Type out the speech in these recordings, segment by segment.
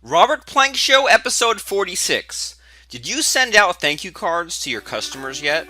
Robert Plank Show, episode 46. Did you send out thank you cards to your customers yet?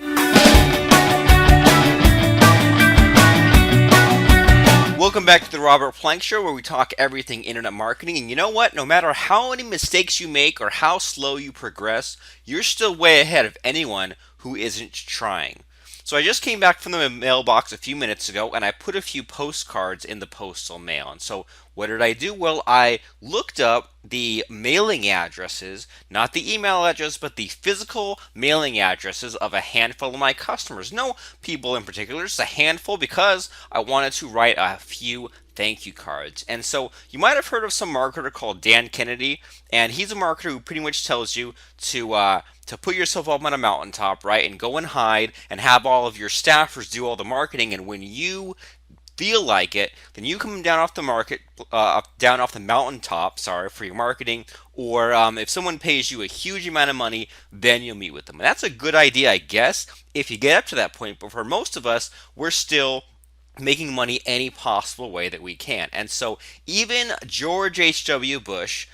Welcome back to the Robert Plank Show, where we talk everything internet marketing. And you know what? No matter how many mistakes you make or how slow you progress, you're still way ahead of anyone who isn't trying. So I just came back from the mailbox a few minutes ago and I put a few postcards in the postal mail. And so what did I do? Well, I looked up the mailing addresses, not the email address, but the physical mailing addresses of a handful of my customers. No people in particular, just a handful, because I wanted to write a few thank you cards. And so you might have heard of some marketer called Dan Kennedy, and he's a marketer who pretty much tells you to put yourself up on a mountaintop, right, and go and hide and have all of your staffers do all the marketing. And when you feel like it, then you come down off the down off the mountaintop, sorry, for your marketing. Or if someone pays you a huge amount of money, then you'll meet with them. And that's a good idea, I guess, if you get up to that point. But for most of us, we're still making money any possible way that we can. And so even George H.W. Bush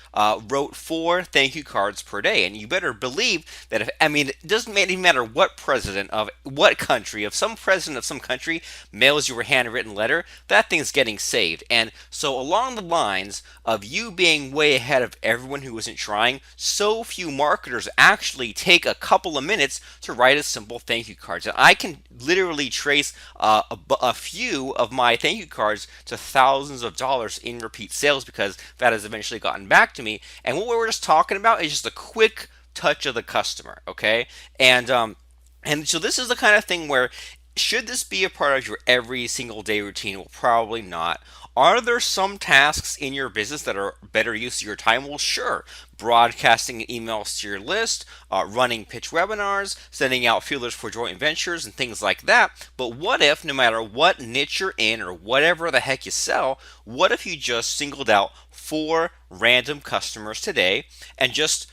wrote 4 thank you cards per day. And you better believe that it doesn't even matter what president of what country, if some president of some country mails you a handwritten letter, that thing's getting saved. And so along the lines of you being way ahead of everyone who isn't trying, so few marketers actually take a couple of minutes to write a simple thank you cards. And I can literally trace a few of my thank you cards to thousands of dollars in repeat sales, because that has eventually gotten back to me. And what we're just talking about is just a quick touch of the customer, okay? And so this is the kind of thing where, should this be a part of your every single day routine? Well, probably not. Are there some tasks in your business that are better use of your time? Well, sure. Broadcasting emails to your list, running pitch webinars, sending out feelers for joint ventures, and things like that. But what if, no matter what niche you're in or whatever the heck you sell, what if you just singled out 4 random customers today and just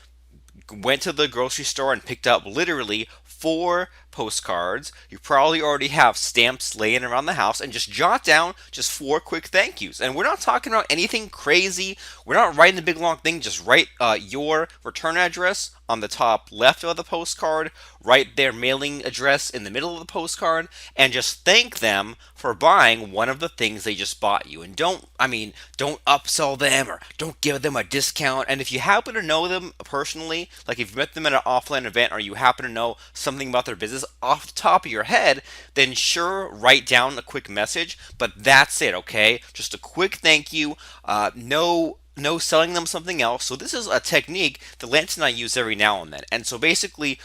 went to the grocery store and picked up literally 4 postcards? You probably already have stamps laying around the house, and just jot down just 4 quick thank yous. And we're not talking about anything crazy. We're not writing the big long thing. Just write your return address on the top left of the postcard, write their mailing address in the middle of the postcard, and just thank them for buying one of the things they just bought you. And don't upsell them or don't give them a discount. And if you happen to know them personally, like if you met them at an offline event or you happen to know something about their business off the top of your head, then sure, write down a quick message. But that's it, okay? Just a quick thank you. No selling them something else. So this is a technique that Lance and I use every now and then. And so basically,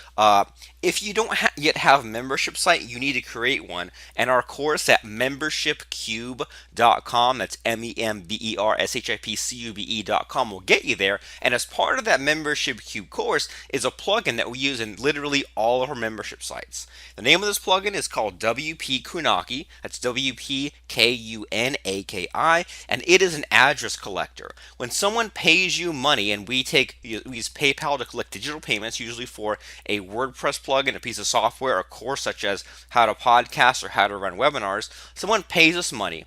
if you don't yet have a membership site, you need to create one. And our course at membershipcube.com, that's membershipcube.com, will get you there. And as part of that Membership Cube course is a plugin that we use in literally all of our membership sites. The name of this plugin is called WP Kunaki. That's WPKUNAKI, and it is an address collector. When someone pays you money, and we use PayPal to collect digital payments, usually for a WordPress plugin, a piece of software, a course such as how to podcast or how to run webinars, someone pays us money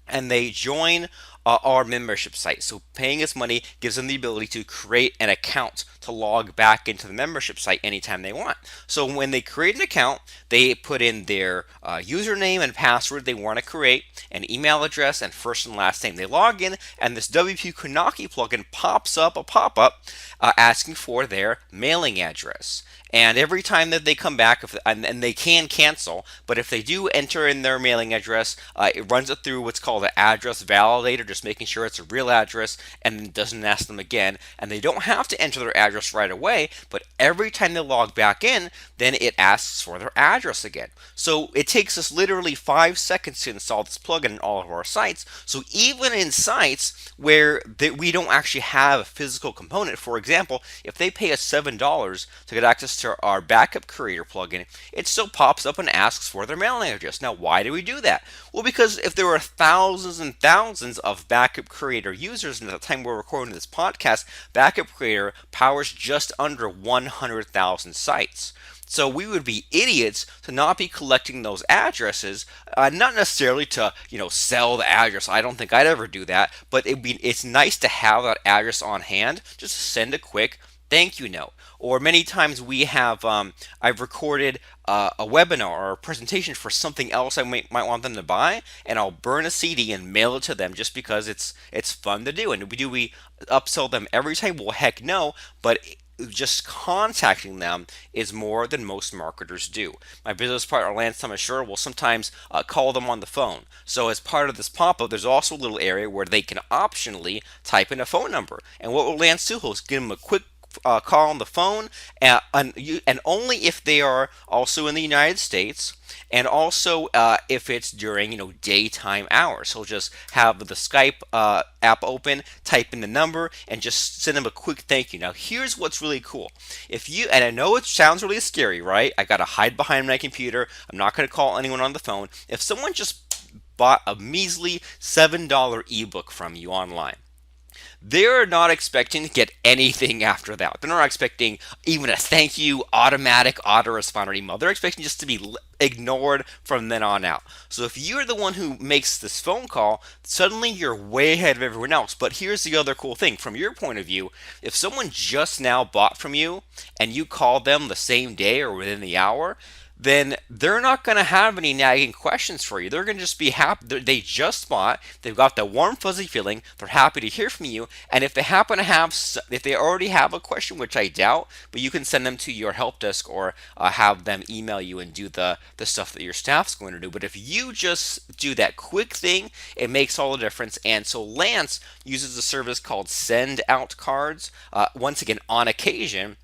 and they join our membership site. So paying us money gives them the ability to create an account to log back into the membership site anytime they want. So when they create an account, they put in their username and password they want to create, an email address, and first and last name. They log in, and this WP Kunaki plugin pops up a pop-up asking for their mailing address. And every time that they come back, and they can cancel, but if they do enter in their mailing address, it runs it through what's called an address validator, just making sure it's a real address, and then doesn't ask them again. And they don't have to enter their address right away, but every time they log back in, then it asks for their address again. So it takes us literally 5 seconds to install this plugin in all of our sites. So even in sites where we don't actually have a physical component, for example, if they pay us $7 to get access to our Backup Creator plugin, it still pops up and asks for their mailing address. Now, why do we do that? Well, because if there were thousands and thousands of Backup Creator users, and at the time we're recording this podcast, Backup Creator powers just under 100,000 sites. So we would be idiots to not be collecting those addresses, not necessarily to sell the address. I don't think I'd ever do that, but it's nice to have that address on hand, just to send a quick thank you note. Or many times I've recorded a webinar or a presentation for something else I might want them to buy, and I'll burn a CD and mail it to them just because it's fun to do. And we upsell them every time? Well, heck no, but just contacting them is more than most marketers do. My business partner Lance Thomas Schur will sometimes call them on the phone. So as part of this pop-up, there's also a little area where they can optionally type in a phone number. And what will Lance do? He'll give them a quick call on the phone, and only if they are also in the United States, and also if it's during daytime hours. So just have the Skype app open, type in the number, and just send them a quick thank you. Now here's what's really cool. If you and I know it sounds really scary, right? I gotta hide behind my computer. I'm not gonna call anyone on the phone. If someone just bought a measly $7 ebook from you online, they're not expecting to get anything after that. They're not expecting even a thank you automatic autoresponder email. They're expecting just to be ignored from then on out. So if you're the one who makes this phone call, suddenly you're way ahead of everyone else. But here's the other cool thing. From your point of view, if someone just now bought from you and you call them the same day or within the hour, then they're not going to have any nagging questions for you. They're going to just be happy. They just bought. They've got that warm, fuzzy feeling. They're happy to hear from you. And if they happen to have, if they already have a question, which I doubt, but you can send them to your help desk or have them email you and do the stuff that your staff's going to do. But if you just do that quick thing, it makes all the difference. And so Lance uses a service called Send Out Cards. Once again, on occasion,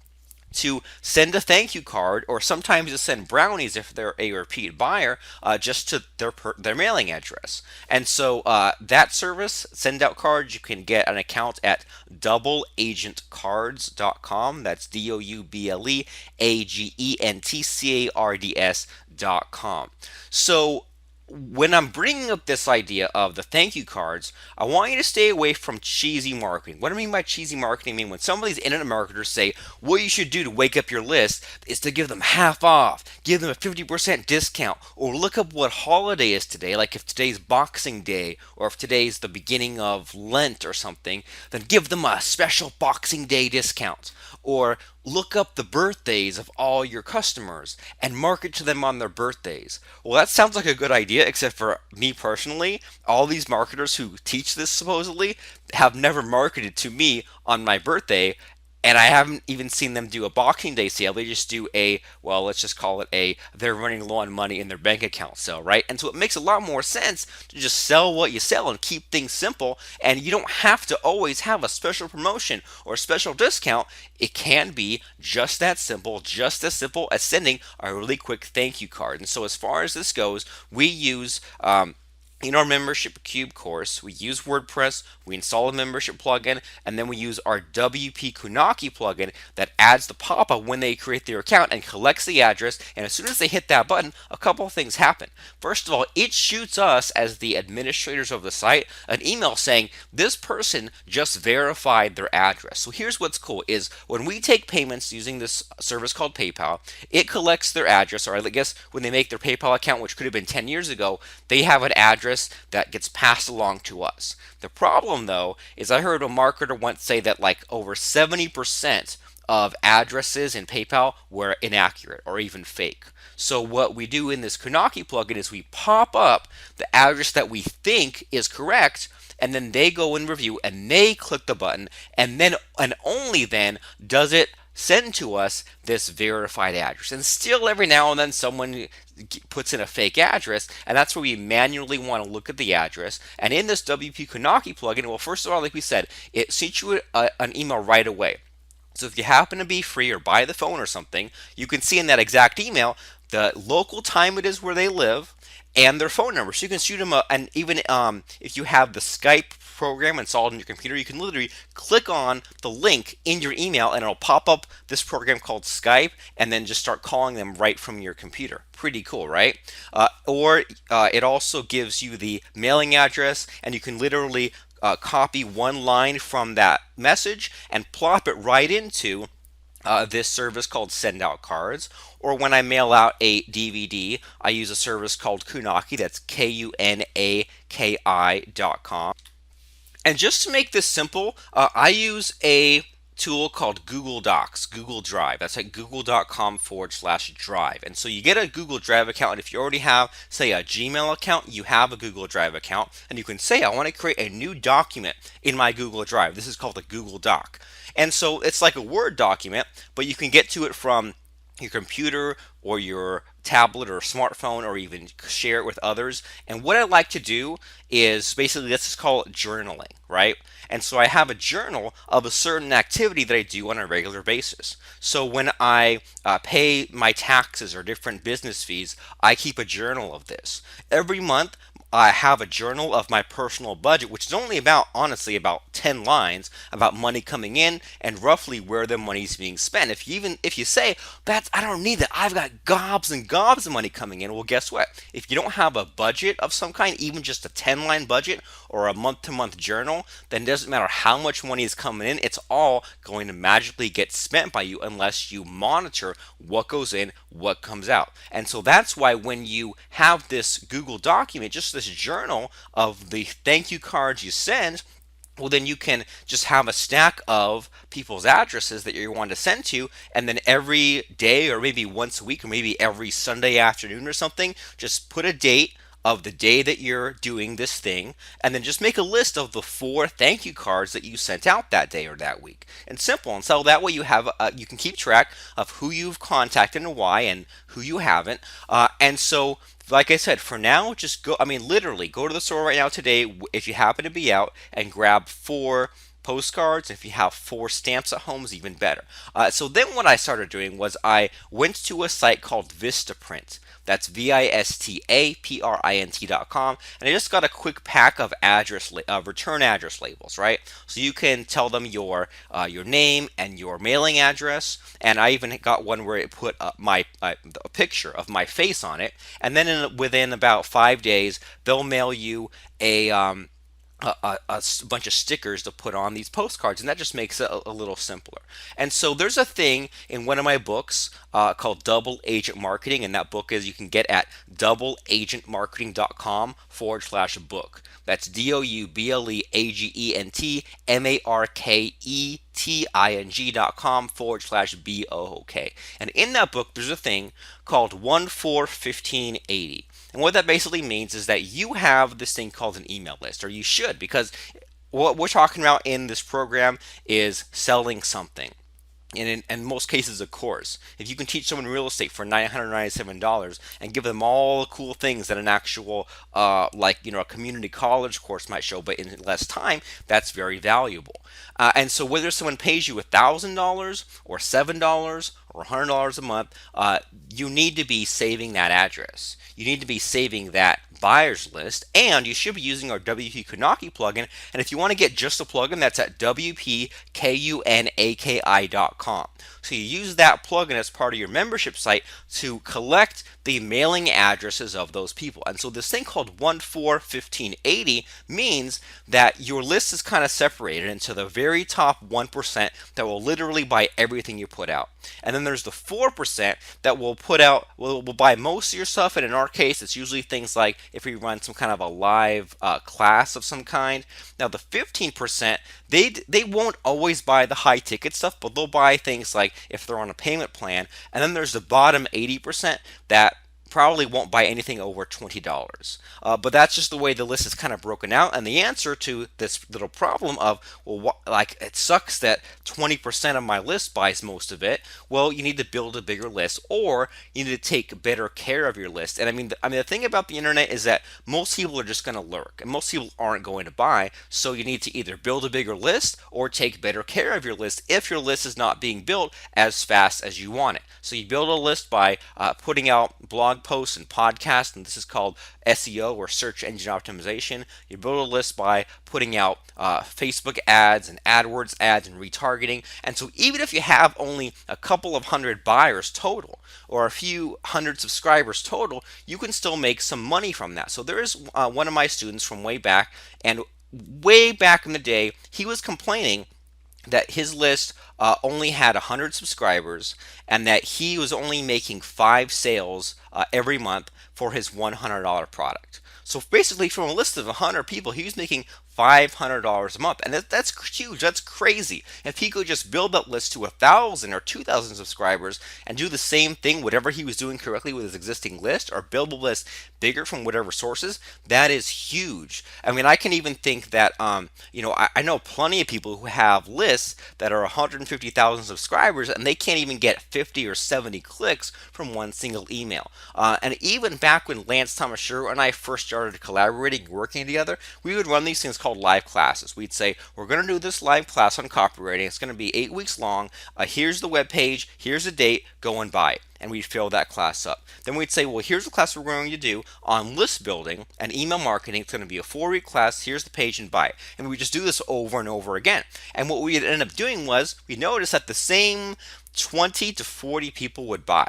to send a thank you card, or sometimes to send brownies if they're a repeat buyer, just to their mailing address. And so that service, Send Out Cards, you can get an account at doubleagentcards.com. That's DOUBLEAGENTCARDS.com. So when I'm bringing up this idea of the thank you cards, I want you to stay away from cheesy marketing. What I mean by cheesy marketing, I mean when some of these internet marketers say what you should do to wake up your list is to give them half off, give them a 50% discount, or look up what holiday is today, like if today's Boxing Day, or if today's the beginning of Lent or something, then give them a special Boxing Day discount. Or look up the birthdays of all your customers and market to them on their birthdays. Well, that sounds like a good idea, except for me personally. All these marketers who teach this supposedly have never marketed to me on my birthday, and I haven't even seen them do a Boxing Day sale. They just do well, let's just call it they're running low on money in their bank account sale, right? And so it makes a lot more sense to just sell what you sell and keep things simple. And you don't have to always have a special promotion or a special discount. It can be just that simple, just as simple as sending a really quick thank you card. And so as far as this goes, we use in our membership cube course, we use WordPress, we install a membership plugin, and then we use our WP Kunaki plugin that adds the pop-up when they create their account and collects the address. And as soon as they hit that button, a couple of things happen. First of all, it shoots us as the administrators of the site an email saying this person just verified their address. So here's what's cool is when we take payments using this service called PayPal, it collects their address, or I guess when they make their PayPal account, which could have been 10 years ago, they have an address that gets passed along to us. The problem, though, is I heard a marketer once say that like over 70% of addresses in PayPal were inaccurate or even fake. So what we do in this Kunaki plugin is we pop up the address that we think is correct, and then they go and review and they click the button, and then and only then does it send to us this verified address. And still every now and then someone puts in a fake address, and that's where we manually want to look at the address. And in this WP Kunaki plugin, well, first of all, like we said, it sends you an email right away. So if you happen to be free or by the phone or something, you can see in that exact email the local time it is where they live and their phone number. So you can shoot them and even if you have the Skype program installed on your computer, you can literally click on the link in your email and it'll pop up this program called Skype, and then just start calling them right from your computer. Pretty cool, right? Or it also gives you the mailing address, and you can literally copy one line from that message and plop it right into this service called Send Out Cards, or when I mail out a DVD, I use a service called Kunaki. That's KUNAKI.com. And just to make this simple, I use a tool called Google Docs, Google Drive. That's at google.com/drive. And so you get a Google Drive account. And if you already have, say, a Gmail account, you have a Google Drive account. And you can say, I want to create a new document in my Google Drive. This is called a Google Doc. And so it's like a Word document, but you can get to it from your computer or your tablet or smartphone, or even share it with others. And what I like to do is basically, let's just call it journaling, right? And so I have a journal of a certain activity that I do on a regular basis. So when I pay my taxes or different business fees, I keep a journal of this. Every month, I have a journal of my personal budget, which is only about, honestly, about 10 lines about money coming in and roughly where the money's being spent. If you say, that's, I don't need that, I've got gobs and gobs of money coming in, well, guess what? If you don't have a budget of some kind, even just a 10-line budget or a month-to-month journal, then it doesn't matter how much money is coming in, it's all going to magically get spent by you unless you monitor what goes in, what comes out. And so that's why when you have this Google document, just this journal of the thank you cards you send, well, then you can just have a stack of people's addresses that you want to send to, and then every day, or maybe once a week, or maybe every Sunday afternoon or something, just put a date of the day that you're doing this thing, and then just make a list of the 4 thank you cards that you sent out that day or that week. And simple. And so that way you can keep track of who you've contacted and why, and who you haven't. And so, like I said, for now, just go. I mean, literally, go to the store right now today if you happen to be out, and grab 4 postcards. If you have 4 stamps at home, is even better. So then what I started doing was I went to a site called Vistaprint. That's VISTAPRINT.com, and I just got a quick pack of return address labels, right? So you can tell them your name and your mailing address, and I even got one where it put a picture of my face on it, and then within about 5 days they'll mail you a bunch of stickers to put on these postcards, and that just makes it a little simpler. And so there's a thing in one of my books called Double Agent Marketing, and that book is you can get at doubleagentmarketing.com/book. That's doubleagentmarketing.com/BOOK. And in that book, there's a thing called 1-4-15-80. And what that basically means is that you have this thing called an email list, or you should, because what we're talking about in this program is selling something. And in most cases, a course. If you can teach someone real estate for $997 and give them all the cool things that an actual, a community college course might show, but in less time, that's very valuable. And so whether someone pays you $1,000 or $7 or $100 a month, you need to be saving that address. You need to be saving that buyers list, and you should be using our WP Kunaki plugin. And if you want to get just a plugin, that's at WPKUNAKI.com. So you use that plugin as part of your membership site to collect the mailing addresses of those people. And so this thing called 1-4-15-80 means that your list is kind of separated into the very top 1% that will literally buy everything you put out. And then there's the 4% that will buy most of your stuff, and in our case, it's usually things like if we run some kind of a live class of some kind. Now the 15%, they won't always buy the high ticket stuff, but they'll buy things like if they're on a payment plan. And then there's the bottom 80% that probably won't buy anything over $20. But that's just the way the list is kind of broken out. And the answer to this little problem of, well, it sucks that 20% of my list buys most of it. Well, you need to build a bigger list, or you need to take better care of your list. And the thing about the internet is that most people are just going to lurk, and most people aren't going to buy. So you need to either build a bigger list or take better care of your list if your list is not being built as fast as you want it. So you build a list by putting out blog posts and podcasts, and this is called SEO, or search engine optimization. You build a list by putting out Facebook ads and AdWords ads and retargeting. And so even if you have only a couple of hundred buyers total, or a few hundred subscribers total, you can still make some money from that. So there is one of my students from way back in the day, he was complaining that his list only had 100 subscribers, and that he was only making 5 sales every month for his $100 product. So basically, from a list of 100 people, he was making $500 a month, and that's huge. That's crazy. If he could just build that list to 1,000 or 2,000 subscribers and do the same thing, whatever he was doing correctly with his existing list, or build the list bigger from whatever sources, that is huge. I mean, I can even think that I know plenty of people who have lists that are 150,000 subscribers, and they can't even get 50 or 70 clicks from one single email. And even back when Lance Thomas Shur and I first started collaborating, working together, we would run these things called live classes. We'd say, we're going to do this live class on copywriting. It's going to be 8 weeks long. Here's the web page. Here's the date. Go and buy it. And we'd fill that class up. Then we'd say, well, here's the class we're going to do on list building and email marketing. It's going to be a 4-week class. Here's the page and buy it. And we just do this over and over again. And what we'd end up doing was, we noticed that the same 20 to 40 people would buy.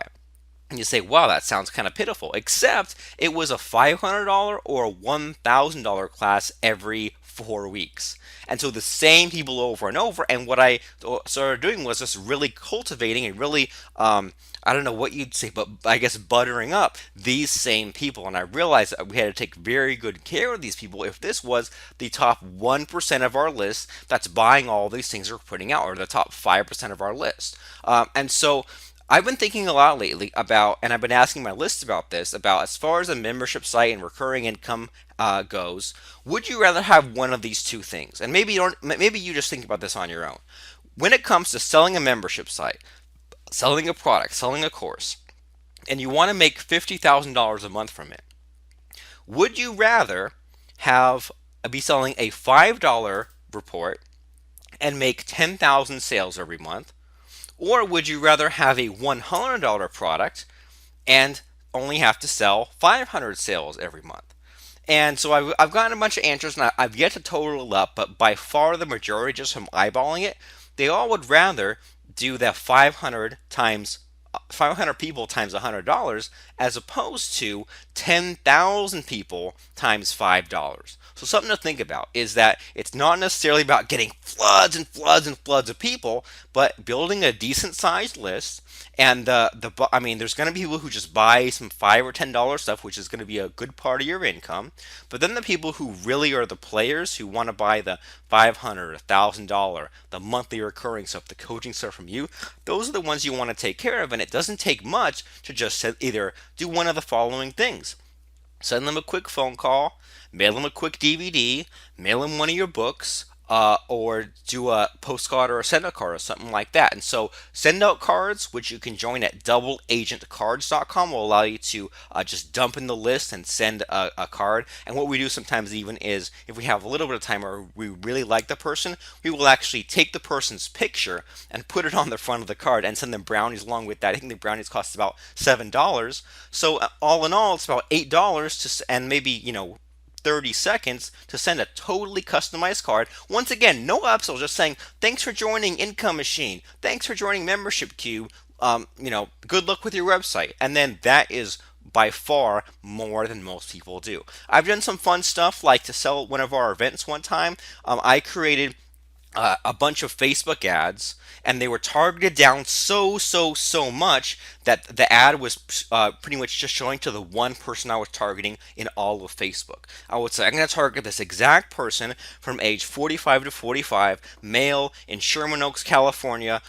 And you say, wow, that sounds kind of pitiful, except it was a $500 or a $1,000 class every 4 weeks. And so the same people over and over. And what I started doing was just really cultivating and really, I don't know what you'd say, but I guess buttering up these same people. And I realized that we had to take very good care of these people if this was the top 1% of our list that's buying all these things we're putting out, or the top 5% of our list. And so I've been thinking a lot lately about, and I've been asking my list about this, about as far as a membership site and recurring income goes, would you rather have one of these two things? And maybe you just think about this on your own. When it comes to selling a membership site, selling a product, selling a course, and you want to make $50,000 a month from it, would you rather have be selling a $5 report and make 10,000 sales every month? Or would you rather have a $100 product and only have to sell 500 sales every month? And so I've gotten a bunch of answers, and I've yet to total it up, but by far the majority, just from eyeballing it, they all would rather do that 500 people times $100 as opposed to 10,000 people times $5. So something to think about is that it's not necessarily about getting floods and floods and floods of people, but building a decent sized list. And I mean, there's going to be people who just buy some $5 or $10 stuff, which is going to be a good part of your income. But then the people who really are the players, who want to buy the $500, $1,000, the monthly recurring stuff, the coaching stuff from you, those are the ones you want to take care of. And it doesn't take much to just either do one of the following things: send them a quick phone call, mail them a quick DVD, mail them one of your books, or do a postcard or a send out card or something like that. And so send out cards, which you can join at doubleagentcards.com, will allow you to just dump in the list and send a card. And what we do sometimes even is, if we have a little bit of time or we really like the person, we will actually take the person's picture and put it on the front of the card and send them brownies along with that. I think the brownies cost about $7. So all in all, it's about $8 and maybe, 30 seconds to send a totally customized card. Once again, no upsell, just saying, thanks for joining Income Machine. Thanks for joining Membership Cube. Good luck with your website. And then that is by far more than most people do. I've done some fun stuff, like to sell one of our events one time. I created a bunch of Facebook ads, and they were targeted down so much that the ad was pretty much just showing to the one person I was targeting in all of Facebook. I would say, I'm going to target this exact person from age 45 to 45, male in Sherman Oaks, California,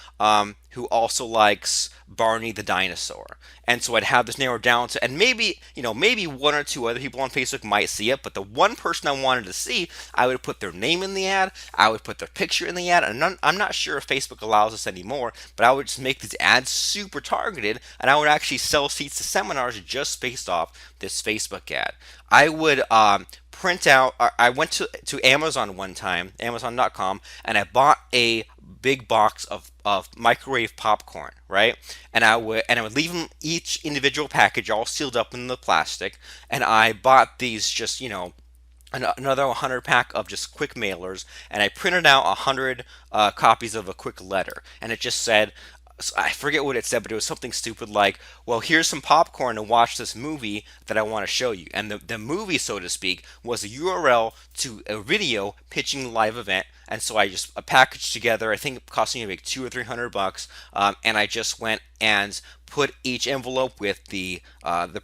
who also likes Barney the dinosaur. And so I'd have this narrowed down to, and maybe one or two other people on Facebook might see it, but the one person I wanted to see, I would put their name in the ad, I would put their picture in the ad, and I'm not sure if Facebook allows us anymore, but I would just make these ads super targeted, and I would actually sell seats to seminars just based off this Facebook ad. I would print out, I went to Amazon one time, Amazon.com, and I bought a big box of microwave popcorn, right? And I would leave them each individual package all sealed up in the plastic, and I bought these just, another 100 pack of just quick mailers, and I printed out 100 copies of a quick letter, and it just said, I forget what it said, but it was something stupid like, well, here's some popcorn to watch this movie that I want to show you. And the movie, so to speak, was a URL to a video pitching the live event. And so I just packaged together, I think it cost me like $200 or $300. And I just went and put each envelope with the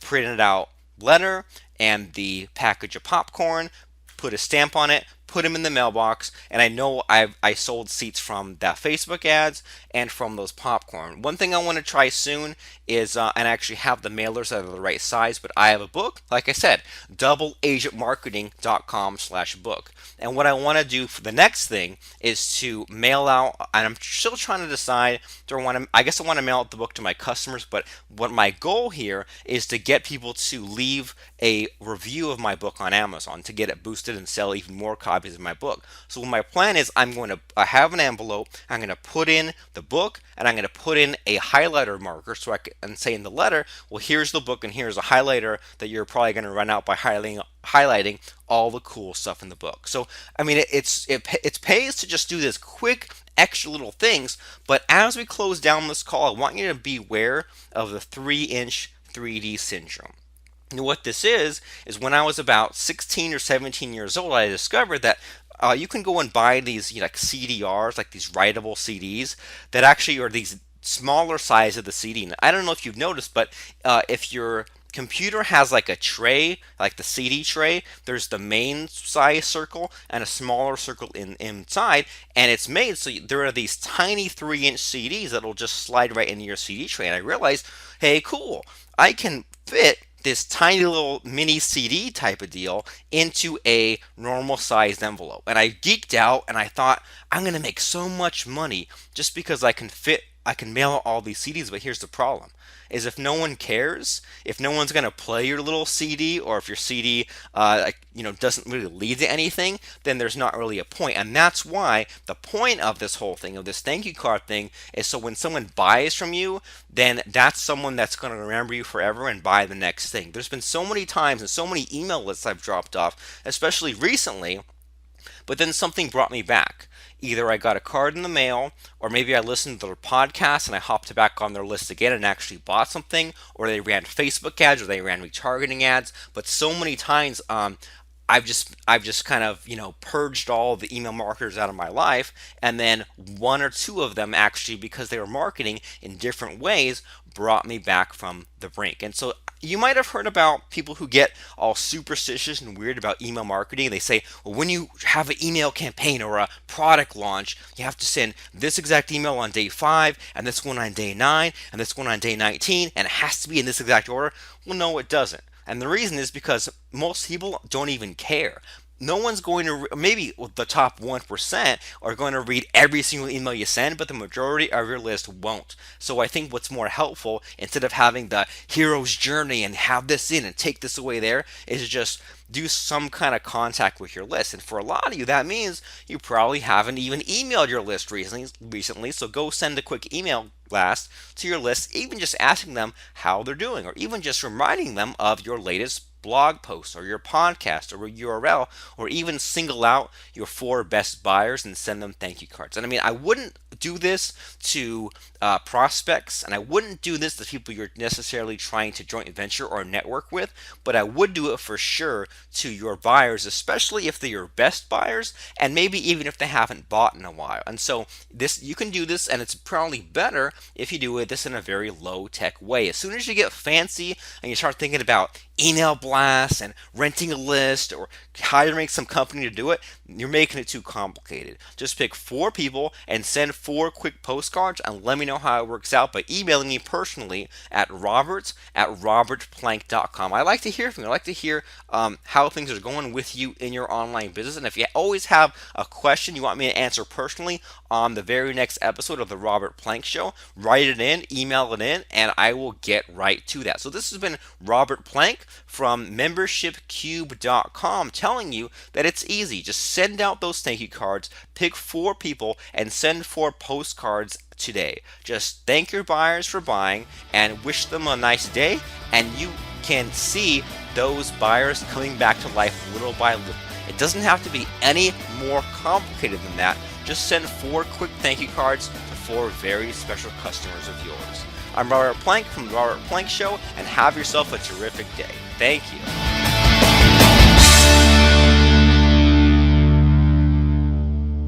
printed out letter and the package of popcorn, put a stamp on it, put them in the mailbox, and I know I sold seats from that Facebook ads and from those popcorn. One thing I want to try soon is, and actually have the mailers that are the right size, but I have a book, like I said, doubleagentmarketing.com/book. And what I want to do for the next thing is to mail out, and I'm still trying to decide, do I want to, I guess I want to mail out the book to my customers, but what my goal here is to get people to leave a review of my book on Amazon to get it boosted and sell even more copies of my book. So my plan is I'm going to have an envelope, I'm going to put in the book, and I'm going to put in a highlighter marker so I can and say in the letter, well, here's the book and here's a highlighter that you're probably going to run out by highlighting all the cool stuff in the book. So I mean, it pays to just do this quick extra little things. But as we close down this call, I want you to be aware of the 3-inch 3D syndrome. And what this is when I was about 16 or 17 years old, I discovered that you can go and buy these, like CDRs, like these writable CDs that actually are these smaller size of the CD. And I don't know if you've noticed, but if your computer has like a tray, like the CD tray, there's the main size circle and a smaller circle inside, and it's made so there are these tiny 3-inch CDs that'll just slide right into your CD tray. And I realized, hey, cool, I can fit this tiny little mini CD type of deal into a normal sized envelope. And I geeked out and I thought, I'm going to make so much money just because I can mail out all these CDs. But here's the problem is if no one cares, if no one's going to play your little CD, or if your CD doesn't really lead to anything, then there's not really a point. And that's why the point of this whole thing, of this thank you card thing, is so when someone buys from you, then that's someone that's going to remember you forever and buy the next thing. There's been so many times and so many email lists I've dropped off, especially recently, but then something brought me back. Either I got a card in the mail, or maybe I listened to their podcast and I hopped back on their list again and actually bought something, or they ran Facebook ads, or they ran retargeting ads. But so many times, I've just kind of purged all the email marketers out of my life, and then one or two of them actually, because they were marketing in different ways, brought me back from the brink. And so you might have heard about people who get all superstitious and weird about email marketing. They say, well, when you have an email campaign or a product launch, you have to send this exact email on day 5, and this one on day 9, and this one on day 19, and it has to be in this exact order. Well, no, it doesn't. And the reason is because most people don't even care. No one's going to, maybe the top 1% are going to read every single email you send, but the majority of your list won't. So I think what's more helpful, instead of having the hero's journey and have this in and take this away there, is just do some kind of contact with your list. And for a lot of you, that means you probably haven't even emailed your list recently. So go send a quick email blast to your list, even just asking them how they're doing, or even just reminding them of your latest blog post or your podcast or a URL, or even single out your 4 best buyers and send them thank you cards. And I mean, I wouldn't do this to prospects, and I wouldn't do this to people you're necessarily trying to joint venture or network with, but I would do it for sure to your buyers, especially if they're your best buyers, and maybe even if they haven't bought in a while. And so this, you can do this, and it's probably better if you do this in a very low tech way. As soon as you get fancy and you start thinking about email blasts and renting a list or hiring some company to do it, you're making it too complicated. Just pick 4 people and send 4 quick postcards, and let me know how it works out by emailing me personally at roberts@robertplank.com. I like to hear from you. I like to hear how things are going with you in your online business. And if you always have a question you want me to answer personally on the very next episode of the Robert Plank Show, write it in, email it in, and I will get right to that. So this has been Robert Plank from membershipcube.com telling you that it's easy. Just send out those thank you cards, pick 4 people, and send 4 postcards today. Just thank your buyers for buying and wish them a nice day, and you can see those buyers coming back to life little by little. It doesn't have to be any more complicated than that. Just send 4 quick thank you cards to 4 very special customers of yours. I'm Robert Plank from The Robert Plank Show, and have yourself a terrific day. Thank you.